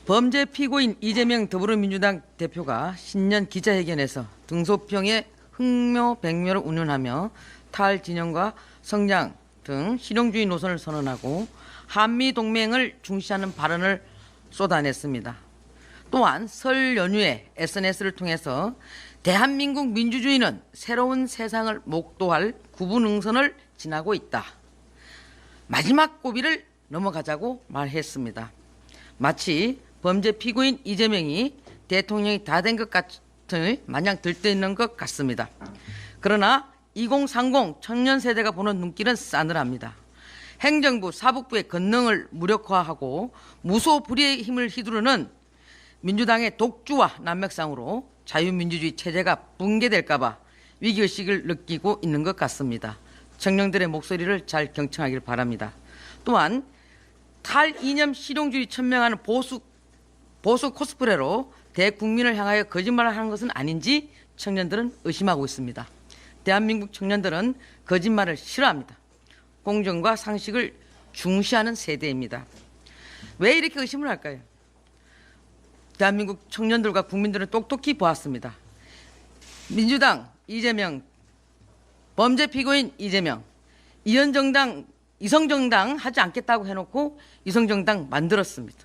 범죄 피고인 이재명 더불어민주당 대표가 신년 기자회견에서 등소평의 흥묘백묘를 운운하며 탈진영과 성장 등 실용주의 노선을 선언하고 한미동맹을 중시하는 발언을 쏟아냈습니다. 또한 설 연휴에 SNS를 통해서 대한민국 민주주의는 새로운 세상을 목도할 구분응선을 지나고 있다. 마지막 고비를 넘어가자고 말했습니다. 마치 범죄 피고인 이재명이 대통령이 다 된 것 같을 마냥 들떠있는 것 같습니다. 그러나 2030 청년 세대가 보는 눈길은 싸늘합니다. 행정부, 사법부의 권능을 무력화하고 무소불위의 힘을 휘두르는 민주당의 독주와 난맥상으로 자유민주주의 체제가 붕괴될까 봐 위기의식을 느끼고 있는 것 같습니다. 청년들의 목소리를 잘 경청하길 바랍니다. 또한 탈이념 실용주의 천명하는 보수 코스프레로 대국민을 향하여 거짓말을 하는 것은 아닌지 청년들은 의심하고 있습니다. 대한민국 청년들은 거짓말을 싫어합니다. 공정과 상식을 중시하는 세대입니다. 왜 이렇게 의심을 할까요? 대한민국 청년들과 국민들은 똑똑히 보았습니다. 민주당 이재명, 범죄 피고인 이재명, 이성정당 하지 않겠다고 해놓고 이성정당 만들었습니다.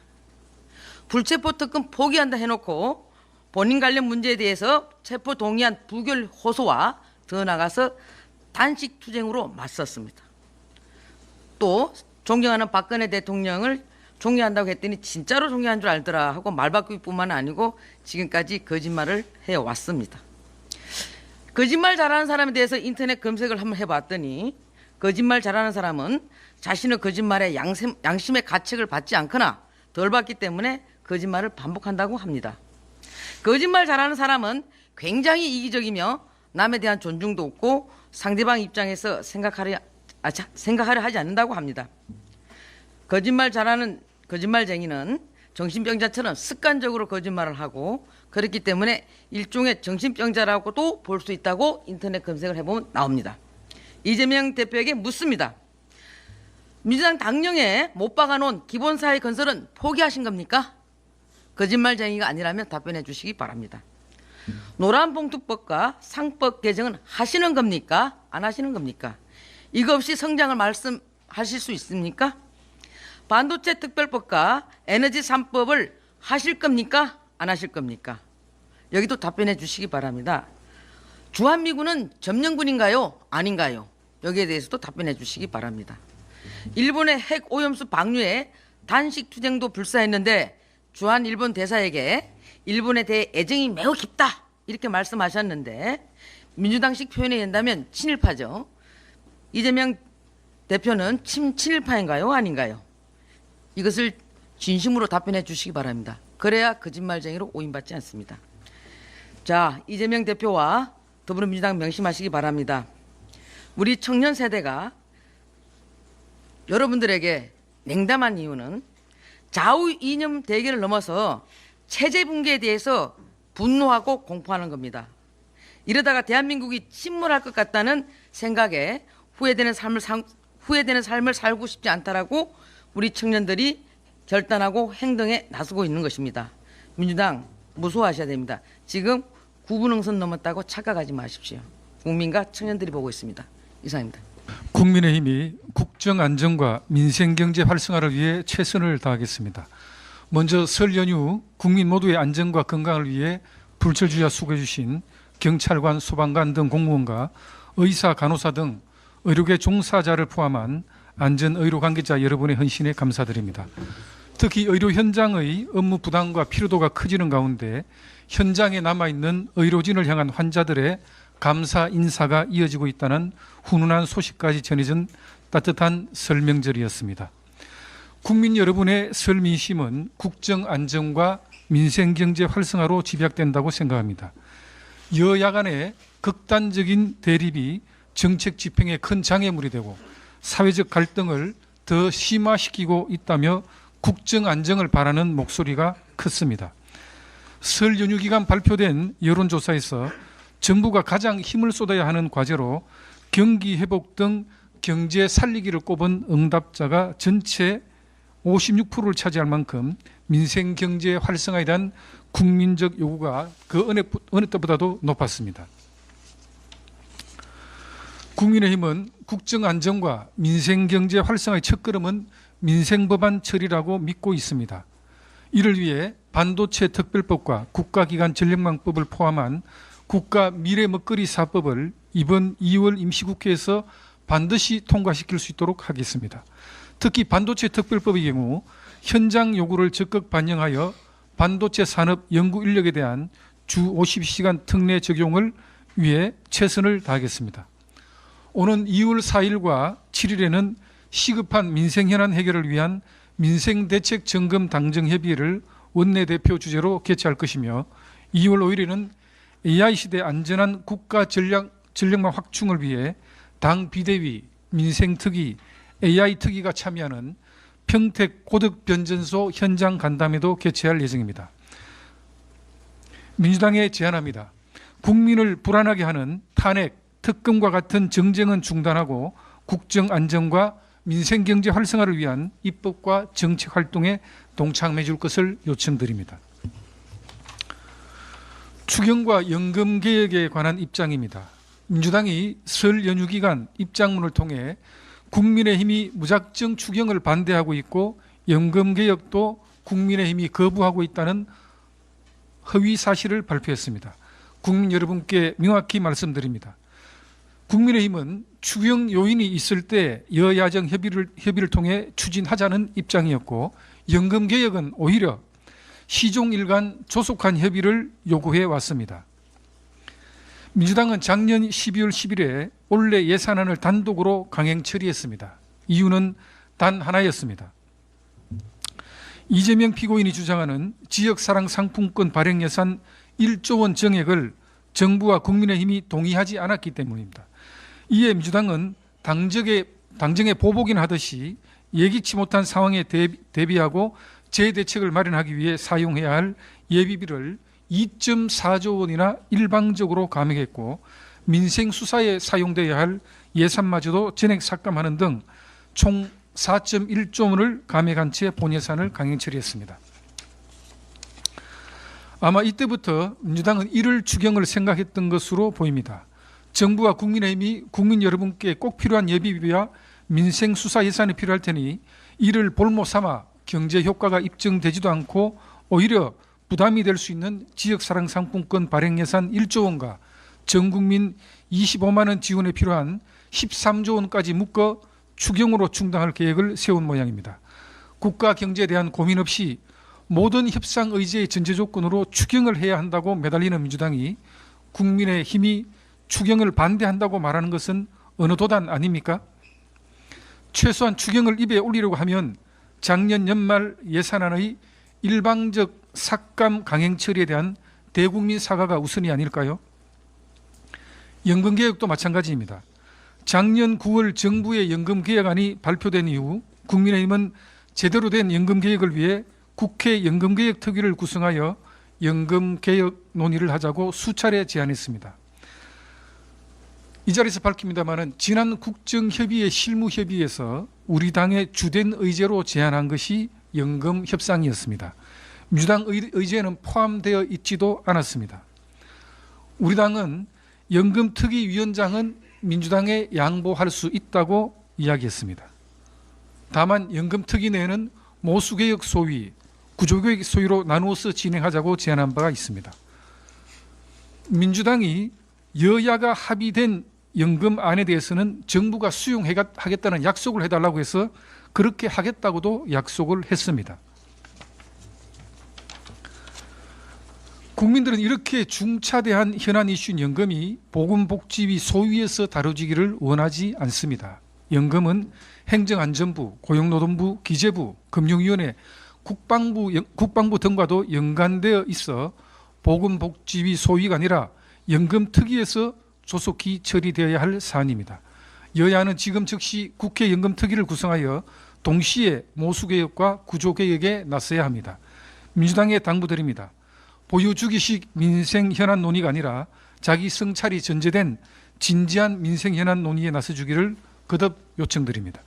불체포 특권 포기한다 해놓고 본인 관련 문제에 대해서 체포 동의안 부결 호소와 더 나가서 단식 투쟁으로 맞섰습니다. 또 존경하는 박근혜 대통령을 존경한다고 했더니 진짜로 존경한 줄 알더라 하고 말 바꾸기뿐만 아니고 지금까지 거짓말을 해왔습니다. 거짓말 잘하는 사람에 대해서 인터넷 검색을 한번 해봤더니 거짓말 잘하는 사람은 자신의 거짓말에 양심의 가책을 받지 않거나 덜 받기 때문에 거짓말을 반복한다고 합니다. 거짓말 잘하는 사람은 굉장히 이기적이며 남에 대한 존중도 없고 상대방 입장에서 생각하려 하지 않는다고 합니다. 거짓말 잘하는 거짓말쟁이는 정신병자처럼 습관적으로 거짓말을 하고 그렇기 때문에 일종의 정신병자라고도 볼 수 있다고 인터넷 검색을 해보면 나옵니다. 이재명 대표에게 묻습니다. 민주당 당령에 못 박아놓은 기본사회 건설은 포기하신 겁니까? 거짓말쟁이가 아니라면 답변해 주시기 바랍니다. 노란봉투법과 상법 개정은 하시는 겁니까? 안 하시는 겁니까? 이거 없이 성장을 말씀하실 수 있습니까? 반도체 특별법과 에너지 3법을 하실 겁니까? 안 하실 겁니까? 여기도 답변해 주시기 바랍니다. 주한미군은 점령군인가요? 아닌가요? 여기에 대해서도 답변해 주시기 바랍니다. 일본의 핵 오염수 방류에 단식 투쟁도 불사했는데 주한 일본 대사에게 일본에 대해 애정이 매우 깊다 이렇게 말씀하셨는데 민주당식 표현에 된다면 친일파죠. 이재명 대표는 친일파인가요? 아닌가요? 이것을 진심으로 답변해 주시기 바랍니다. 그래야 거짓말쟁이로 오인받지 않습니다. 자, 이재명 대표와 더불어민주당 명심하시기 바랍니다. 우리 청년 세대가 여러분들에게 냉담한 이유는 좌우 이념 대결을 넘어서 체제 붕괴에 대해서 분노하고 공포하는 겁니다. 이러다가 대한민국이 침몰할 것 같다는 생각에 후회되는 삶을 살고 싶지 않다라고 우리 청년들이 결단하고 행동에 나서고 있는 것입니다. 민주당 무서워하셔야 됩니다. 지금 구분응선 넘었다고 착각하지 마십시오. 국민과 청년들이 보고 있습니다. 이상입니다. 국민의힘이 국정 안정과 민생 경제 활성화를 위해 최선을 다하겠습니다. 먼저 설 연휴 국민 모두의 안전과 건강을 위해 불철주야 수고해 주신 경찰관, 소방관 등 공무원과 의사, 간호사 등 의료계 종사자를 포함한 안전 의료 관계자 여러분의 헌신에 감사드립니다. 특히 의료 현장의 업무 부담과 피로도가 커지는 가운데 현장에 남아있는 의료진을 향한 환자들의 감사 인사가 이어지고 있다는 훈훈한 소식까지 전해진 따뜻한 설 명절이었습니다. 국민 여러분의 설 민심은 국정 안정과 민생 경제 활성화로 집약된다고 생각합니다. 여야 간의 극단적인 대립이 정책 집행에 큰 장애물이 되고 사회적 갈등을 더 심화시키고 있다며 국정 안정을 바라는 목소리가 컸습니다. 설 연휴 기간 발표된 여론조사에서 정부가 가장 힘을 쏟아야 하는 과제로 경기 회복 등 경제 살리기를 꼽은 응답자가 전체 56%를 차지할 만큼 민생 경제 활성화에 대한 국민적 요구가 그 어느 때보다도 높았습니다. 국민의힘은 국정 안정과 민생 경제 활성화의 첫걸음은 민생법안 처리라고 믿고 있습니다. 이를 위해 반도체 특별법과 국가기관 전력망법을 포함한 국가 미래 먹거리 사업법을 이번 2월 임시국회에서 반드시 통과시킬 수 있도록 하겠습니다. 특히 반도체 특별법의 경우 현장 요구를 적극 반영하여 반도체 산업 연구 인력에 대한 주 50시간 특례 적용을 위해 최선을 다하겠습니다. 오는 2월 4일과 7일에는 시급한 민생 현안 해결을 위한 민생대책 점검 당정협의회를 원내대표 주재로 개최할 것이며 2월 5일에는 AI시대 안전한 국가 전력망 확충을 위해 당 비대위, 민생특위, AI특위가 참여하는 평택 고덕변전소 현장 간담회도 개최할 예정입니다. 민주당에 제안합니다. 국민을 불안하게 하는 탄핵, 특검과 같은 정쟁은 중단하고 국정 안정과 민생 경제 활성화를 위한 입법과 정책 활동에 동참해 줄 것을 요청드립니다. 추경과 연금 개혁에 관한 입장입니다. 민주당이 설 연휴 기간 입장문을 통해 국민의힘이 무작정 추경을 반대하고 있고 연금 개혁도 국민의힘이 거부하고 있다는 허위 사실을 발표했습니다. 국민 여러분께 명확히 말씀드립니다. 국민의힘은 추경 요인이 있을 때 여야정 협의를 통해 추진하자는 입장이었고 연금 개혁은 오히려 시종일관 조속한 협의를 요구해 왔습니다. 민주당은 작년 12월 10일에 올해 예산안을 단독으로 강행 처리했습니다. 이유는 단 하나였습니다. 이재명 피고인이 주장하는 지역사랑 상품권 발행 예산 1조 원 정액을 정부와 국민의힘이 동의하지 않았기 때문입니다. 이에 민주당은 당정에 보복이나 하듯이 예기치 못한 상황에 대비하고 재대책을 마련하기 위해 사용해야 할 예비비를 2.4조 원이나 일방적으로 감액했고 민생 수사에 사용돼야 할 예산마저도 전액 삭감하는 등 총 4.1조 원을 감액한 채 본예산을 강행 처리했습니다. 아마 이때부터 민주당은 이를 추경을 생각했던 것으로 보입니다. 정부와 국민의힘이 국민 여러분께 꼭 필요한 예비비와 민생 수사 예산이 필요할 테니 이를 볼모 삼아 경제 효과가 입증되지도 않고 오히려 부담이 될 수 있는 지역사랑 상품권 발행 예산 1조 원과 전 국민 25만 원 지원에 필요한 13조 원까지 묶어 추경으로 충당할 계획을 세운 모양입니다. 국가 경제에 대한 고민 없이 모든 협상 의제의 전제 조건으로 추경을 해야 한다고 매달리는 민주당이 국민의힘이 추경을 반대한다고 말하는 것은 어느 도단 아닙니까? 최소한 추경을 입에 올리려고 하면 작년 연말 예산안의 일방적 삭감 강행 처리에 대한 대국민 사과가 우선이 아닐까요? 연금개혁도 마찬가지입니다. 작년 9월 정부의 연금개혁안이 발표된 이후 국민의힘은 제대로 된 연금개혁을 위해 국회 연금개혁특위를 구성하여 연금개혁 논의를 하자고 수차례 제안했습니다. 이 자리에서 밝힙니다마는 지난 국정협의회 실무협의에서 우리 당의 주된 의제로 제안한 것이 연금 협상이었습니다. 민주당 의제에는 포함되어 있지도 않았습니다. 우리 당은 연금특위위원장은 민주당에 양보할 수 있다고 이야기했습니다. 다만 연금특위 내에는 모수개혁 소위, 구조개혁 소위로 나누어서 진행하자고 제안한 바가 있습니다. 민주당이 여야가 합의된 연금안에 대해서는 정부가 수용하겠다는 약속을 해달라고 해서 그렇게 하겠다고도 약속을 했습니다. 국민들은 이렇게 중차대한 현안 이슈인 연금이 보건복지위 소위에서 다뤄지기를 원하지 않습니다. 연금은 행정안전부, 고용노동부, 기재부, 금융위원회, 국방부 등과도 연관되어 있어 보건복지위 소위가 아니라 연금특위에서 조속히 처리되어야 할 사안입니다. 여야는 지금 즉시 국회 연금특위를 구성하여 동시에 모수개혁과 구조개혁에 나서야 합니다. 민주당에 당부드립니다. 보유주기식 민생 현안 논의가 아니라 자기 성찰이 전제된 진지한 민생 현안 논의에 나서주기를 거듭 요청드립니다.